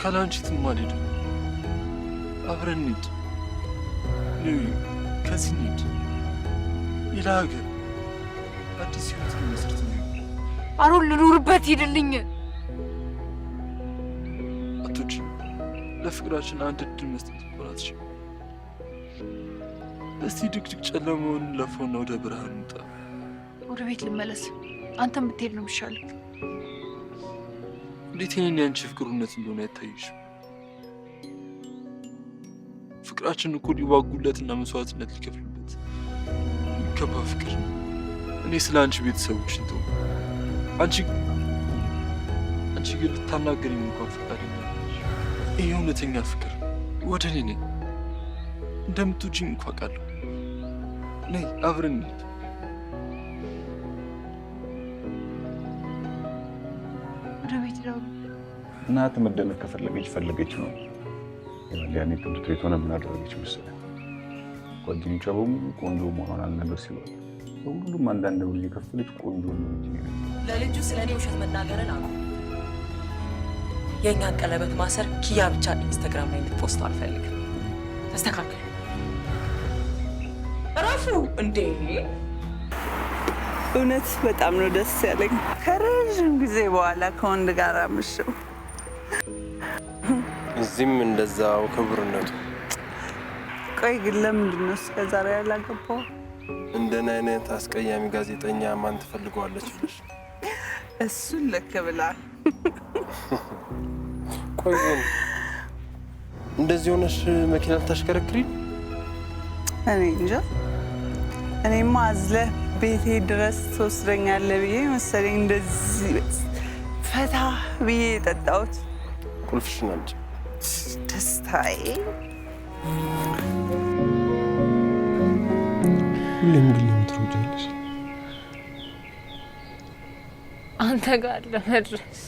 ካላንቺ ትማልድ አብረን እንሂድ ነው ከዚህ እንሂድ ሌላ ሀገር አዲስ ህይወት መስርት ነው አሩን ልኑርበት ሂድልኝ አቶች ለፍቅራችን አንድ እድል መስጠት ቆራጥሽ እስቲ ድቅድቅ ጨለማውን ለፎና ወደ ብርሃን እንጣ ወደ ቤት ልመለስ አንተም ብትሄድ ነው የሚሻለው እንዴት የኔን ያንቺ ፍቅሩነት እንደሆነ አይታይሽ ፍቅራችን እኮ ሊዋጉለትና መስዋዕትነት ሊከፍሉበት ይከባ ፍቅር እኔ ስለ አንቺ ቤተሰቦች እንተው አንቺ ግን ልታናገሪኝ እንኳን ፈቃደኛ ነሽ ይሄ እውነተኛ ፍቅር ወደ እኔ ነኝ እንደምትወጂኝ እንኳን አውቃለሁ ነይ አብረን እንሂድ ወደ ቤት ነው እናት መደነቅ ከፈለገች ነው ያኔ ትምህርት ቤት ሆነ ምን አደረገች መሰለህ ጓደኞቿ በሙሉ ቆንጆ መሆኗን አልነገር ሲሏት ሁሉም አንዳንድ ብር እየከፈለች ቆንጆ ነው እንጂ ለልጁ ስለኔ ውሸት መናገርን አቁም የኛን ቀለበት ማሰር ኪያ ብቻ ኢንስታግራም ላይ እንድትፖስት አልፈልግም ተስተካከል ራፉ እንዴ እውነት በጣም ነው ደስ ያለኝ ከረጅም ጊዜ በኋላ ከወንድ ጋር አምሽው እዚህም እንደዛው ክብርነቱ ቆይ ግን ለምንድን ነው እስከ ዛሬ ያላገባው እንደኔ አይነት አስቀያሚ ጋዜጠኛ ማን ትፈልገዋለች ብለሽ እሱን ልክ ብላል ቆይ ግን እንደዚህ ሆነሽ መኪና ልታሽከረክሪ እኔ እንጃ እኔማ አዝለህ ቤቴ ድረስ ትወስደኛለህ ብዬ መሰለኝ እንደዚህ ፈታ ብዬ የጠጣሁት ቁልፍሽን አምጪ ደስታዬ ሁሌም ግን ትሮጫለሽ አንተ ጋር ለመድረስ